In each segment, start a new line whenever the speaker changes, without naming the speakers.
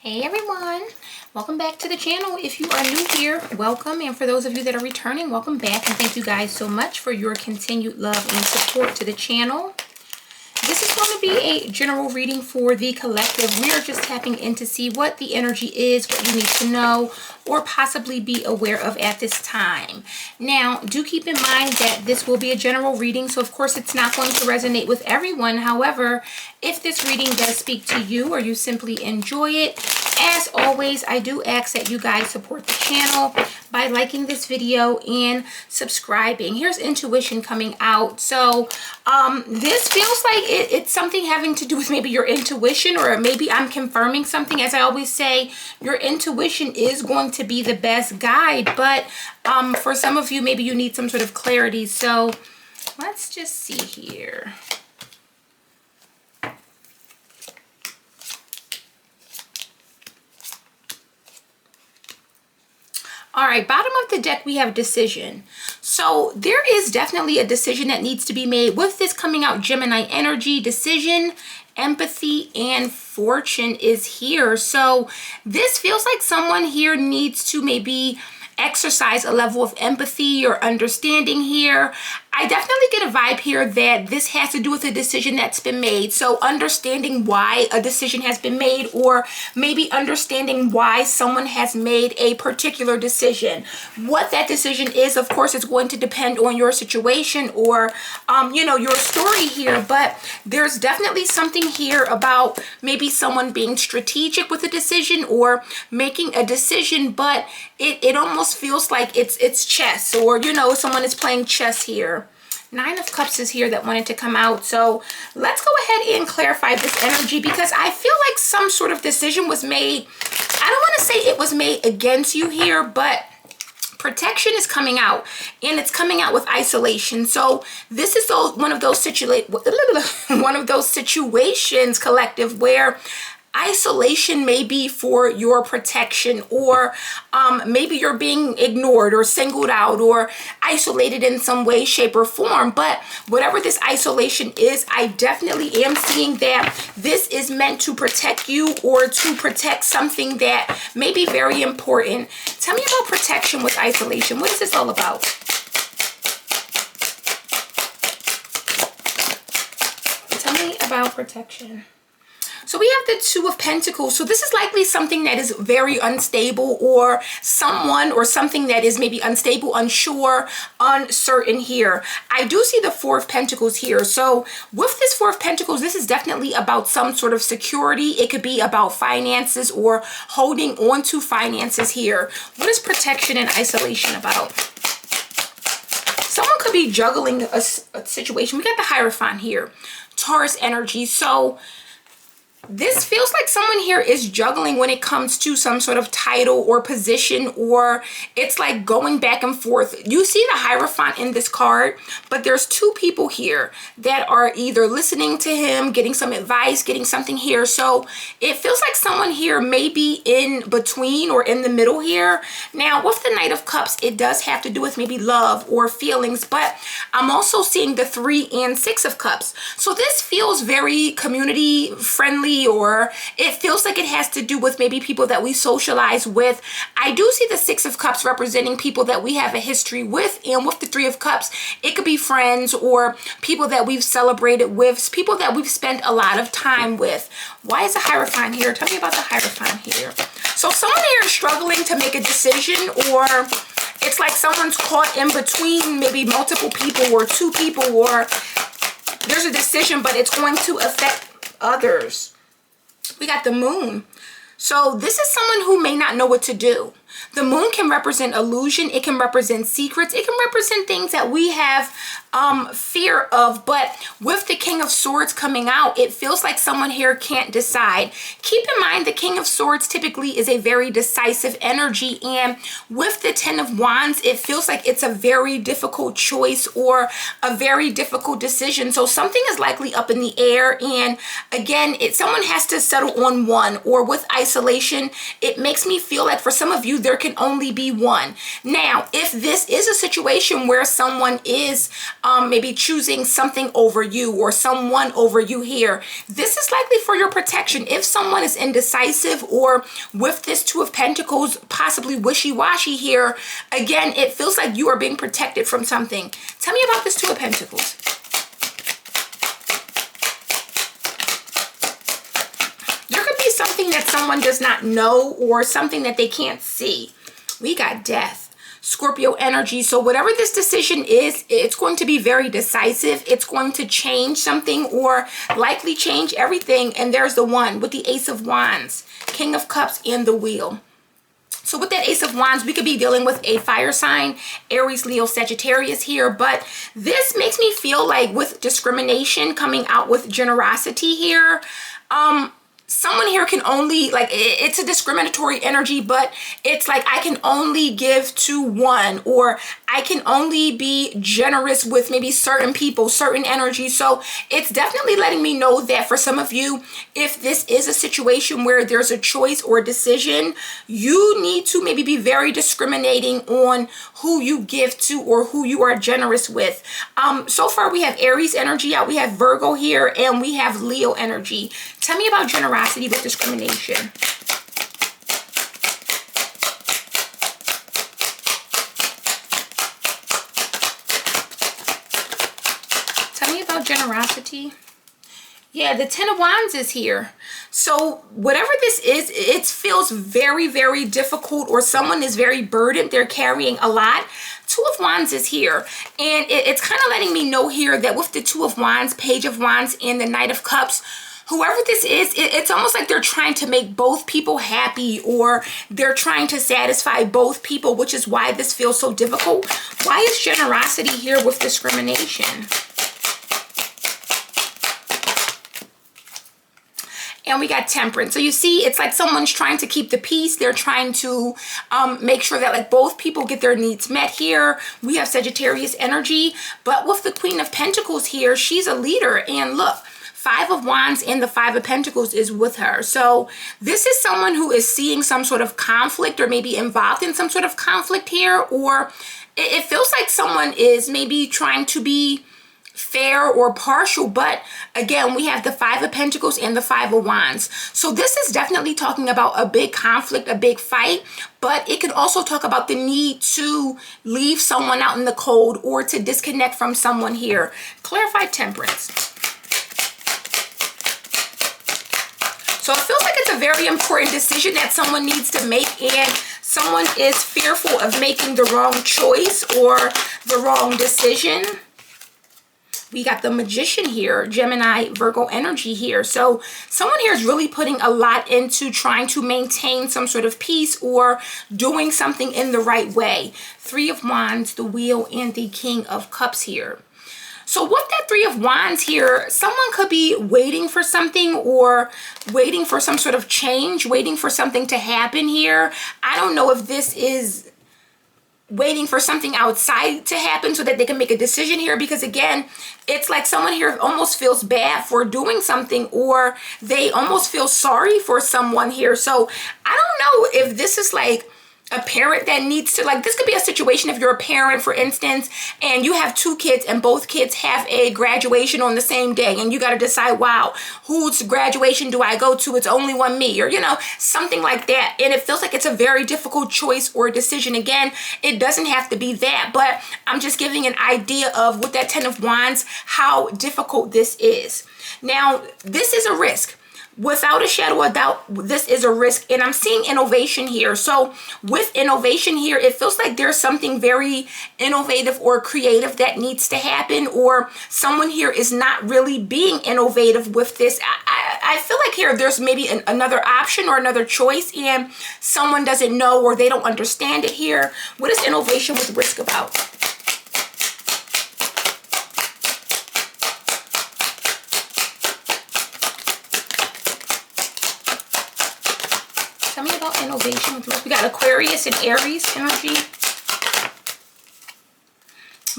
Hey everyone, welcome back to the channel. If you are new here, welcome, and for those of you that are returning, welcome back, and thank you guys so much for your continued love and support to the channel. This is going to be a general reading for the collective. We are just tapping in to see what the energy is, what you need to know or possibly be aware of at this time. Now, do keep in mind that this will be a general reading, so of course it's not going to resonate with everyone. However, if this reading does speak to you or you simply enjoy it, as always, I do ask that you guys support the channel by liking this video and subscribing. Here's intuition coming out. So this feels like it's something having to do with maybe your intuition, or maybe I'm confirming something. As I always say, your intuition is going to be the best guide, but for some of you, maybe you need some sort of clarity. So let's just see here. All right, bottom of the deck, we have decision. So there is definitely a decision that needs to be made. With this coming out, Gemini energy, decision, empathy, and fortune is here. So this feels like someone here needs to maybe exercise a level of empathy or understanding here. I definitely get a vibe here that this has to do with a decision that's been made. So understanding why a decision has been made, or maybe understanding why someone has made a particular decision. What that decision is, of course, is going to depend on your situation or, your story here. But there's definitely something here about maybe someone being strategic with a decision or making a decision, but it almost feels like it's chess, or, someone is playing chess here. Nine of Cups is here that wanted to come out. So let's go ahead and clarify this energy, because I feel like some sort of decision was made. I don't want to say it was made against you here, but protection is coming out, and it's coming out with isolation. So this is one of those situations, collective, where isolation may be for your protection, or maybe you're being ignored or singled out or isolated in some way, shape, or form. But whatever this isolation is, I definitely am seeing that this is meant to protect you or to protect something that may be very important. Tell me about protection with isolation. What is this all about? Tell me about protection. So we have the Two of Pentacles. So this is likely something that is very unstable, or someone or something that is maybe unstable, unsure, uncertain here. I do see the Four of Pentacles here. So with this Four of Pentacles, this is definitely about some sort of security. It could be about finances or holding on to finances here. What is protection and isolation about? Someone could be juggling a situation. We got the Hierophant here. Taurus energy. So this feels like someone here is juggling when it comes to some sort of title or position, or it's like going back and forth. You see the Hierophant in this card, but there's two people here that are either listening to him, getting some advice, getting something here. So it feels like someone here may be in between or in the middle here. Now, with the Knight of Cups, it does have to do with maybe love or feelings, but I'm also seeing the Three and Six of Cups. So this feels very community friendly, or it feels like it has to do with maybe people that we socialize with. I do see the Six of Cups representing people that we have a history with, and with the Three of Cups, it could be friends or people that we've celebrated with, people that we've spent a lot of time with. Why is the Hierophant here? Tell me about the Hierophant here. So someone here is struggling to make a decision, or it's like someone's caught in between maybe multiple people or two people, or there's a decision, but it's going to affect others. We got the Moon. So this is someone who may not know what to do. The Moon can represent illusion. It can represent secrets. It can represent things that we have fear of. But with the King of Swords coming out, it feels like someone here can't decide. Keep in mind, the King of Swords typically is a very decisive energy. And with the Ten of Wands, it feels like it's a very difficult choice or a very difficult decision. So something is likely up in the air. And again, someone has to settle on one. Or with isolation, it makes me feel like for some of you, there can only be one. Now, if this is a situation where someone is maybe choosing something over you or someone over you here, this is likely for your protection. If someone is indecisive or with this Two of Pentacles, possibly wishy-washy here, again, it feels like you are being protected from something. Tell me about this Two of Pentacles. There could be something that someone does not know or something that they can't see. We got Death. Scorpio energy. So whatever this decision is, it's going to be very decisive. It's going to change something or likely change everything. And there's the one with the Ace of Wands, King of Cups, and the Wheel. So with that Ace of Wands, we could be dealing with a fire sign, Aries, Leo, Sagittarius here. But this makes me feel like with discrimination coming out with generosity here, someone here can only, like, it's a discriminatory energy, but it's like I can only give to one, or I can only be generous with maybe certain people, certain energy. So it's definitely letting me know that for some of you, if this is a situation where there's a choice or a decision, you need to maybe be very discriminating on who you give to or who you are generous with. So far we have Aries energy out, we have Virgo here, and we have Leo energy. Tell me about generosity with discrimination. Tell me about generosity. Yeah, the Ten of Wands is here. So whatever this is, it feels very, very difficult, or someone is very burdened. They're carrying a lot. Two of Wands is here. And it's kind of letting me know here that with the Two of Wands, Page of Wands, and the Knight of Cups, whoever this is, it's almost like they're trying to make both people happy, or they're trying to satisfy both people, which is why this feels so difficult. Why is generosity here with discrimination? And we got Temperance. So you see, it's like someone's trying to keep the peace. They're trying to make sure that like both people get their needs met here. We have Sagittarius energy. But with the Queen of Pentacles here, she's a leader. And look, Five of Wands and the Five of Pentacles is with her. So this is someone who is seeing some sort of conflict, or maybe involved in some sort of conflict here. Or it feels like someone is maybe trying to be fair or partial, but again, we have the Five of Pentacles and the Five of Wands. So this is definitely talking about a big conflict, a big fight, but it could also talk about the need to leave someone out in the cold or to disconnect from someone here. Clarify Temperance. So it feels like it's a very important decision that someone needs to make, and someone is fearful of making the wrong choice or the wrong decision. We got the Magician here, Gemini, Virgo energy here. So someone here is really putting a lot into trying to maintain some sort of peace or doing something in the right way. Three of Wands, the Wheel, and the King of Cups here. So with that Three of Wands here, someone could be waiting for something, or waiting for some sort of change, waiting for something to happen here. I don't know if this is waiting for something outside to happen so that they can make a decision here, because again, it's like someone here almost feels bad for doing something, or they almost feel sorry for someone here. So I don't know if this is like a parent that needs to, like, this could be a situation if you're a parent, for instance, and you have two kids and both kids have a graduation on the same day, and you got to decide, wow, whose graduation do I go to? It's only one me, or, you know, something like that. And it feels like it's a very difficult choice or decision. Again, it doesn't have to be that, but I'm just giving an idea of, with that Ten of Wands, how difficult this is. Now, this is a risk. Without a shadow of doubt, this is a risk, and I'm seeing innovation here. So with innovation here, it feels like there's something very innovative or creative that needs to happen, or someone here is not really being innovative with this. I feel like here there's maybe another option or another choice, and someone doesn't know or they don't understand it here. What is innovation with risk about? Tell me about innovation with risk. We got Aquarius and Aries energy.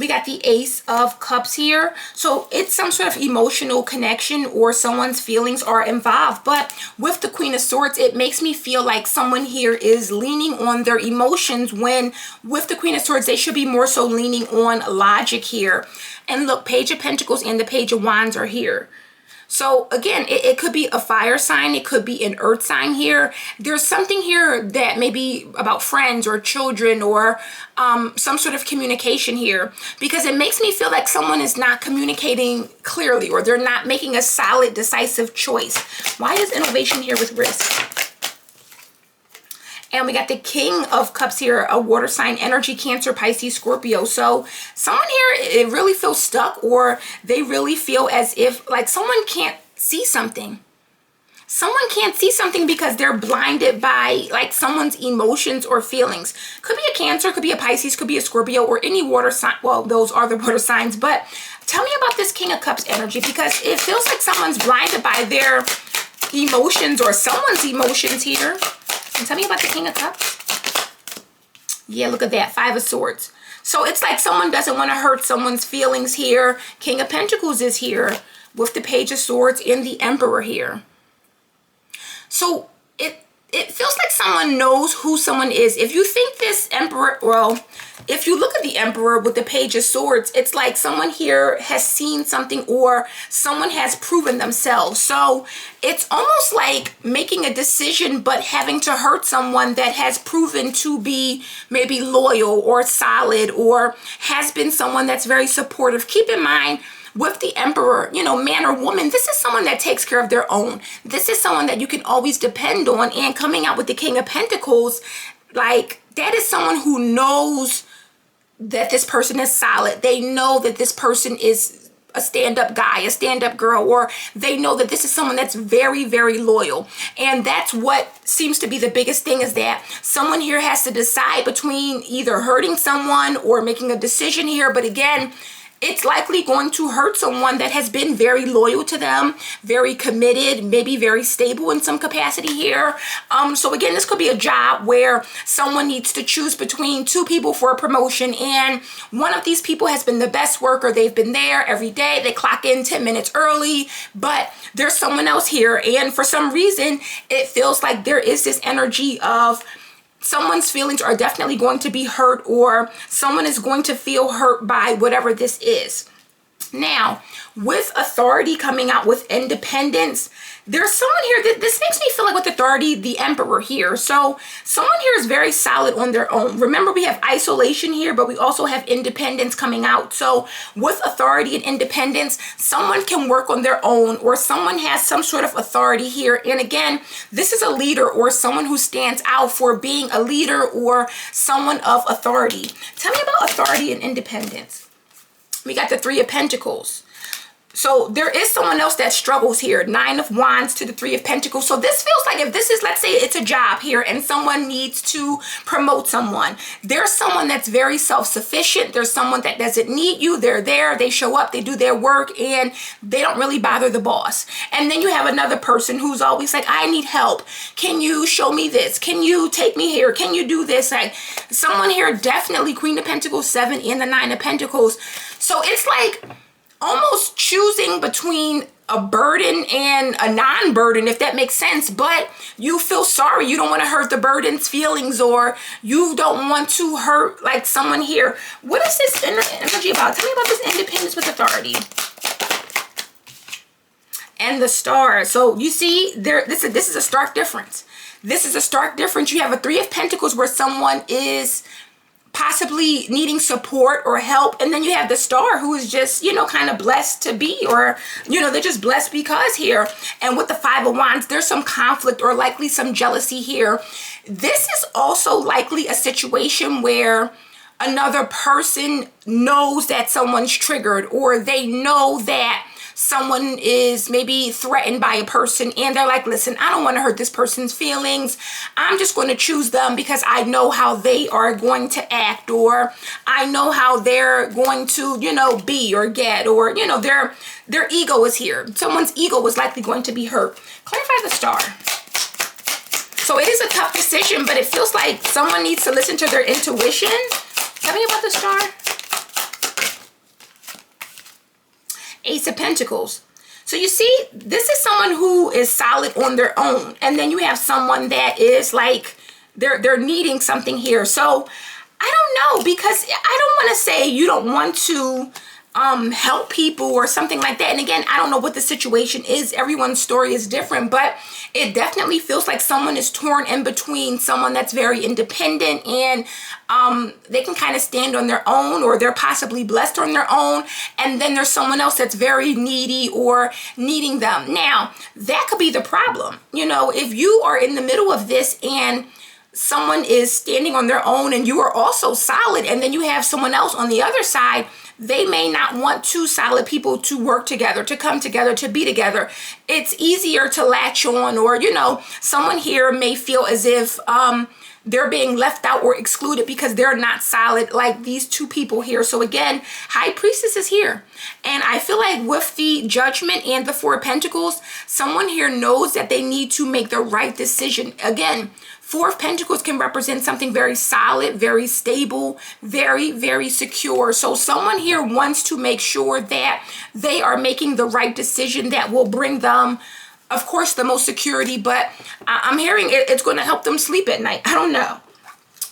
We got the Ace of Cups here. So it's some sort of emotional connection or someone's feelings are involved. But with the Queen of Swords, it makes me feel like someone here is leaning on their emotions when with the Queen of Swords, they should be more so leaning on logic here. And look, Page of Pentacles and the Page of Wands are here. So again, it could be a fire sign. It could be an earth sign here. There's something here that may be about friends or children or some sort of communication here, because it makes me feel like someone is not communicating clearly or they're not making a solid, decisive choice. Why is innovation here with risk? And we got the King of Cups here, a water sign energy, Cancer, Pisces, Scorpio. So someone here, it really feels stuck, or they really feel as if like someone can't see something. Someone can't see something because they're blinded by like someone's emotions or feelings. Could be a Cancer, could be a Pisces, could be a Scorpio, or any water sign. Well, those are the water signs. But tell me about this King of Cups energy, because it feels like someone's blinded by their emotions or someone's emotions here. And tell me about the King of Cups. Yeah, look at that. Five of Swords. So it's like someone doesn't want to hurt someone's feelings here. King of Pentacles is here with the Page of Swords and the Emperor here. So it feels like someone knows who someone is. If you think this Emperor, well, if you look at the Emperor with the Page of Swords, it's like someone here has seen something or someone has proven themselves. So it's almost like making a decision but having to hurt someone that has proven to be maybe loyal or solid or has been someone that's very supportive. Keep in mind, with the Emperor, you know, man or woman, this is someone that takes care of their own. This is someone that you can always depend on. And coming out with the King of Pentacles, like that is someone who knows that this person is solid. They know that this person is a stand-up guy, a stand-up girl, or they know that this is someone that's very, very loyal. And that's what seems to be the biggest thing, is that someone here has to decide between either hurting someone or making a decision here. But again, it's likely going to hurt someone that has been very loyal to them, very committed, maybe very stable in some capacity here. So again, this could be a job where someone needs to choose between two people for a promotion, and one of these people has been the best worker. They've been there every day. They clock in 10 minutes early, but there's someone else here. And for some reason, it feels like there is this energy of someone's feelings are definitely going to be hurt, or someone is going to feel hurt by whatever this is. Now, with Authority coming out with Independence, there's someone here that this makes me feel like with Authority, the Emperor here. So someone here is very solid on their own. Remember, we have Isolation here, but we also have Independence coming out. So with Authority and Independence, someone can work on their own, or someone has some sort of authority here. And again, this is a leader or someone who stands out for being a leader or someone of authority. Tell me about Authority and Independence. We got the Three of Pentacles. So there is someone else that struggles here. Nine of Wands to the Three of Pentacles. So this feels like if this is, let's say it's a job here and someone needs to promote someone. There's someone that's very self-sufficient. There's someone that doesn't need you. They're there. They show up. They do their work and they don't really bother the boss. And then you have another person who's always like, I need help. Can you show me this? Can you take me here? Can you do this? Like someone here, definitely Queen of Pentacles, 7 and the 9 of Pentacles. So it's like almost choosing between a burden and a non-burden, if that makes sense. But you feel sorry. You don't want to hurt the burden's feelings, or you don't want to hurt like someone here. What is this energy about? Tell me about this Independence with Authority. And the Star. So you see, this is a stark difference. This is a stark difference. You have a Three of Pentacles where someone is possibly needing support or help, and then you have the Star who is just, you know, kind of blessed to be, or, you know, they're just blessed because here. And with the Five of Wands, there's some conflict or likely some jealousy here. This is also likely a situation where another person knows that someone's triggered, or they know that someone is maybe threatened by a person, and they're like, listen, I don't want to hurt this person's feelings. I'm just going to choose them because I know how they are going to act, or I know how they're going to, you know, be or get, or, you know, their ego is here. Someone's ego is likely going to be hurt. Clarify the Star. So it is a tough decision, but it feels like someone needs to listen to their intuition. Tell me about the Star. Ace of Pentacles. So you see, this is someone who is solid on their own. And then you have someone that is like, they're needing something here. So I don't know, because I don't want to say you don't want to help people or something like that. And again, I don't know what the situation is. Everyone's story is different, but it definitely feels like someone is torn in between someone that's very independent and they can kind of stand on their own, or they're possibly blessed on their own. And then there's someone else that's very needy or needing them. Now, that could be the problem. You know, if you are in the middle of this and someone is standing on their own and you are also solid, and then you have someone else on the other side, they may not want two solid people to work together, to come together, to be together. It's easier to latch on, or, you know, someone here may feel as if they're being left out or excluded because they're not solid like these two people here. So again, High Priestess is here. And I feel like with the Judgment and the Four of Pentacles, someone here knows that they need to make the right decision. Again, Four of Pentacles can represent something very solid, very stable, very, very secure. So someone here wants to make sure that they are making the right decision that will bring them, of course, the most security, but I'm hearing it's going to help them sleep at night. I don't know.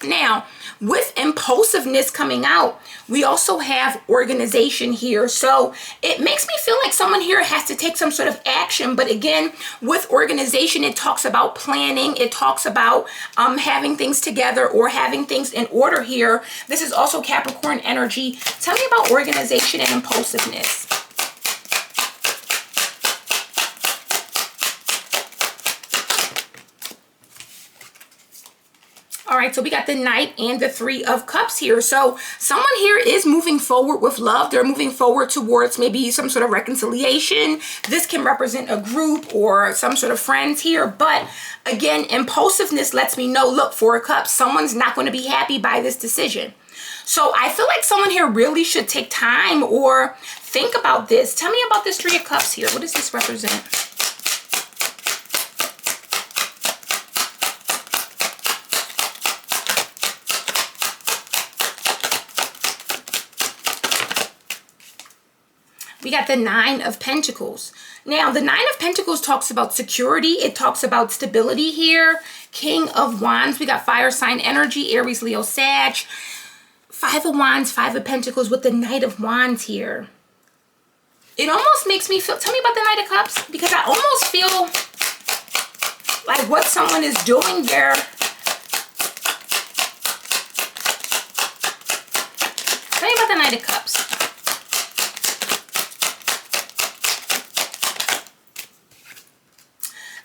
Now, with impulsiveness coming out, we also have organization here. So it makes me feel like someone here has to take some sort of action. But again, with organization, it talks about planning. It talks about having things together or having things in order here. This is also Capricorn energy. Tell me about organization and impulsiveness. All right, so we got the Knight and the Three of Cups here. So someone here is moving forward with love. They're moving forward towards maybe some sort of reconciliation. This can represent a group or some sort of friends here. But again, impulsiveness lets me know, look, Four of Cups, someone's not going to be happy by this decision. So I feel like someone here really should take time or think about this. Tell me about this Three of Cups here. What does this represent? We got the Nine of Pentacles. Now, the Nine of Pentacles talks about security. It talks about stability here. King of Wands. We got fire sign energy, Aries, Leo, Sag. Five of Wands, Five of Pentacles with the Knight of Wands here. It almost makes me feel, tell me about the Knight of Cups, because I almost feel like what someone is doing there. Tell me about the Knight of Cups.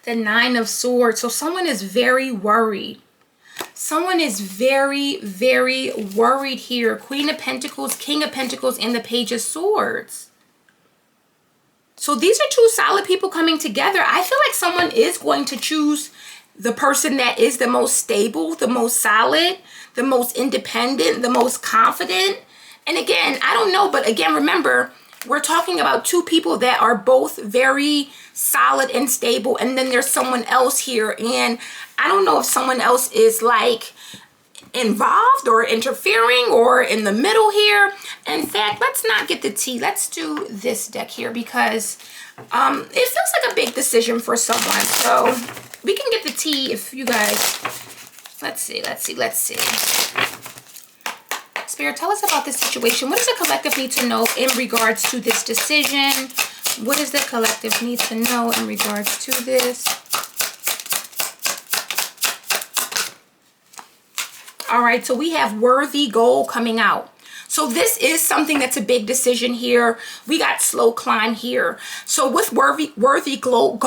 The Nine of Swords. So someone is very worried. Someone is very, very worried here. Queen of Pentacles, King of Pentacles, and the Page of Swords. So these are two solid people coming together. I feel like someone is going to choose the person that is the most stable, the most solid, the most independent, the most confident. And again, I don't know, but again, remember, we're talking about two people that are both very solid and stable. And then there's someone else here. And I don't know if someone else is like involved or interfering or in the middle here. In fact, let's not get the tea. Let's do this deck here because it feels like a big decision for someone. So we can get the tea if you guys, let's see. Spirit, tell us about this situation. What does the collective need to know in regards to this decision? What does the collective need to know in regards to this? All right, so we have worthy goal coming out. So this is something that's a big decision here. We got slow climb here. So with worthy goal,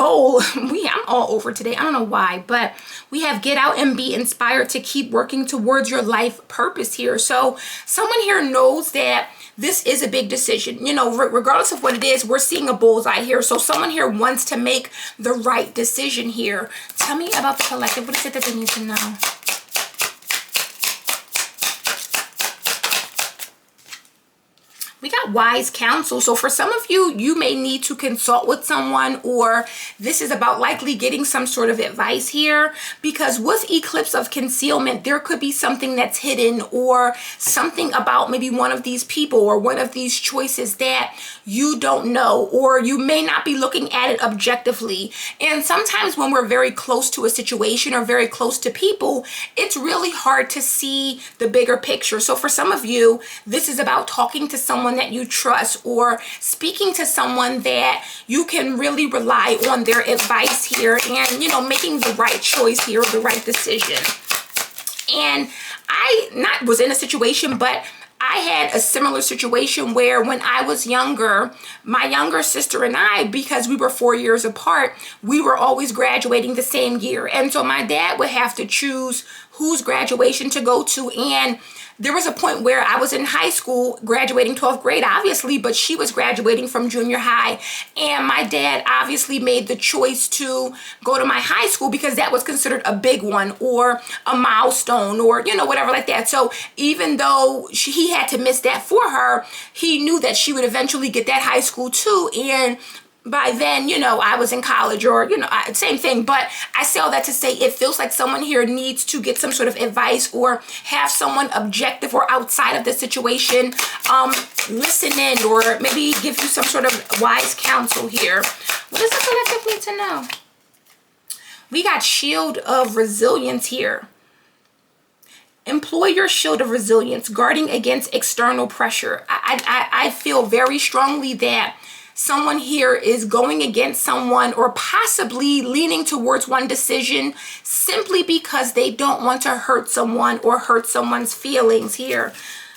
I'm all over today. I don't know why, but we have get out and be inspired to keep working towards your life purpose here. So someone here knows that this is a big decision. You know, regardless of what it is, we're seeing a bullseye here. So someone here wants to make the right decision here. Tell me about the collective. What is it that they need to know? We got wise counsel. So for some of you, you may need to consult with someone, or this is about likely getting some sort of advice here, because with eclipse of concealment, there could be something that's hidden, or something about maybe one of these people or one of these choices that you don't know, or you may not be looking at it objectively. And sometimes when we're very close to a situation or very close to people, it's really hard to see the bigger picture. So for some of you, this is about talking to someone that you trust, or speaking to someone that you can really rely on their advice here, and, you know, making the right choice here, the right decision. And I was in a situation, but I had a similar situation where when I was younger, my younger sister and I, because we were 4 years apart, we were always graduating the same year. And so my dad would have to choose whose graduation to go to. And there was a point where I was in high school, graduating 12th grade, obviously, but she was graduating from junior high. And my dad obviously made the choice to go to my high school because that was considered a big one, or a milestone, or, you know, whatever like that. So even though he had to miss that for her, he knew that she would eventually get that high school too. And by then, you know, I was in college, or, you know, same thing. But I say all that to say, it feels like someone here needs to get some sort of advice, or have someone objective or outside of the situation listen in, or maybe give you some sort of wise counsel here. What does the collective need to know? We got shield of resilience here. Employ your shield of resilience, guarding against external pressure. I feel very strongly that someone here is going against someone, or possibly leaning towards one decision simply because they don't want to hurt someone or hurt someone's feelings here.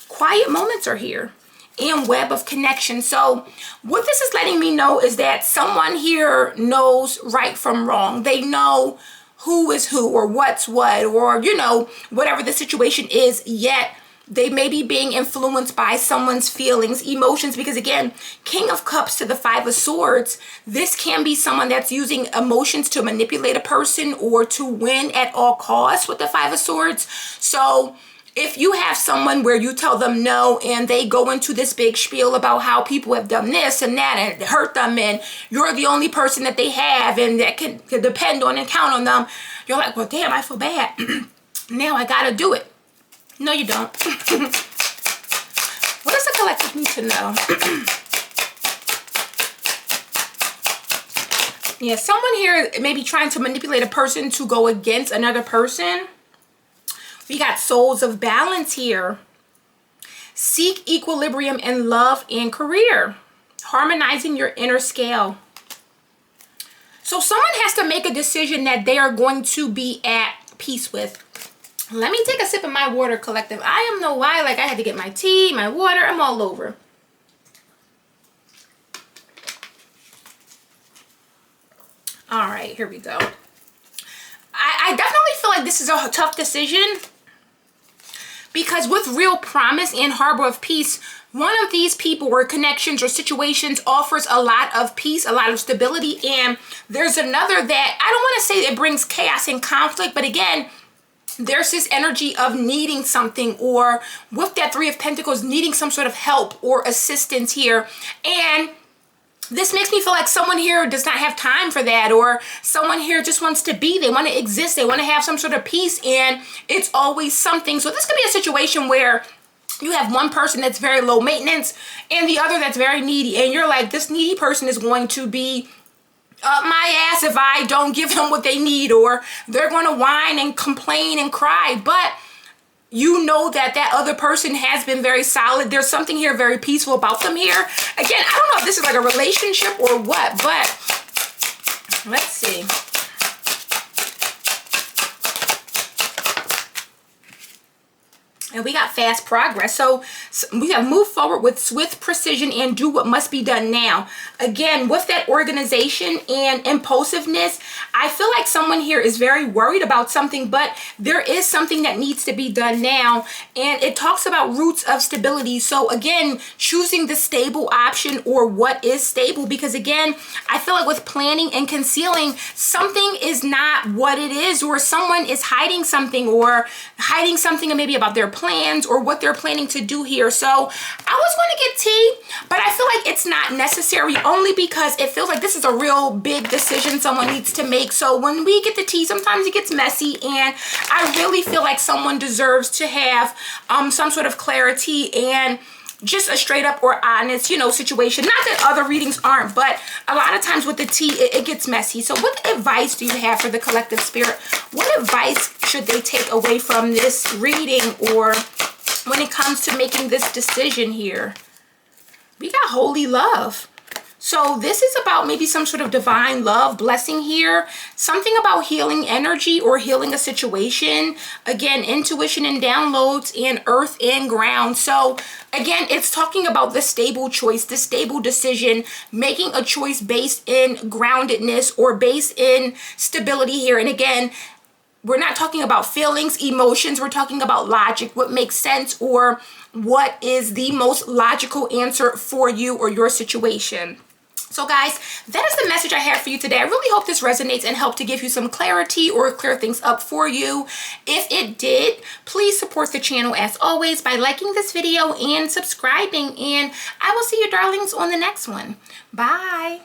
Quiet moments are here, and web of connection. So what this is letting me know is that someone here knows right from wrong. They know who is who, or what's what, or, you know, whatever the situation is, yet they may be being influenced by someone's feelings, emotions, because again, King of Cups to the Five of Swords, this can be someone that's using emotions to manipulate a person, or to win at all costs with the Five of Swords. So if you have someone where you tell them no, and they go into this big spiel about how people have done this and that and hurt them, and you're the only person that they have and that can depend on and count on them, you're like, well, damn, I feel bad. Now I gotta do it. No, you don't. What does the collective need to know? Yeah, someone here may be trying to manipulate a person to go against another person. We got souls of balance here. Seek equilibrium in love and career. Harmonizing your inner scale. So someone has to make a decision that they are going to be at peace with. Let me take a sip of my water, collective. I am no why, like I had to get my tea, my water, I'm all over. All right, here we go. I definitely feel like this is a tough decision, because with real promise and harbor of peace, one of these people or connections or situations offers a lot of peace, a lot of stability, and there's another that, I don't want to say it brings chaos and conflict, but again, there's this energy of needing something, or with that Three of Pentacles, needing some sort of help or assistance here. And this makes me feel like someone here does not have time for that, or someone here just wants to be, they want to exist, they want to have some sort of peace, and it's always something. So this could be a situation where you have one person that's very low maintenance and the other that's very needy, and you're like, this needy person is going to be up my ass if I don't give them what they need, or they're going to whine and complain and cry. But you know that that other person has been very solid. There's something here very peaceful about them here. Again, I don't know if this is like a relationship or what, but let's see. And we got fast progress. So we have moved forward with swift precision and do what must be done now. Again, with that organization and impulsiveness, I feel like someone here is very worried about something, but there is something that needs to be done now. And it talks about roots of stability. So again, choosing the stable option or what is stable, because again, I feel like with planning and concealing, something is not what it is, or someone is hiding something maybe about their plans or what they're planning to do here. So I was going to get tea, but I feel like it's not necessary, only because it feels like this is a real big decision someone needs to make. So when we get the tea, sometimes it gets messy, and I really feel like someone deserves to have some sort of clarity and just a straight up or honest, situation. Not that other readings aren't, but a lot of times with the tea, it gets messy. So what advice do you have for the collective spirit? What advice should they take away from this reading, or when it comes to making this decision here? We got holy love. So this is about maybe some sort of divine love, blessing here. Something about healing energy or healing a situation. Again, intuition and downloads, and earth and ground. So again, it's talking about the stable choice, the stable decision, making a choice based in groundedness or based in stability here. And again, we're not talking about feelings, emotions. We're talking about logic, what makes sense, or what is the most logical answer for you or your situation. So guys, that is the message I have for you today. I really hope this resonates and helped to give you some clarity or clear things up for you. If it did, please support the channel as always by liking this video and subscribing. And I will see you darlings on the next one. Bye.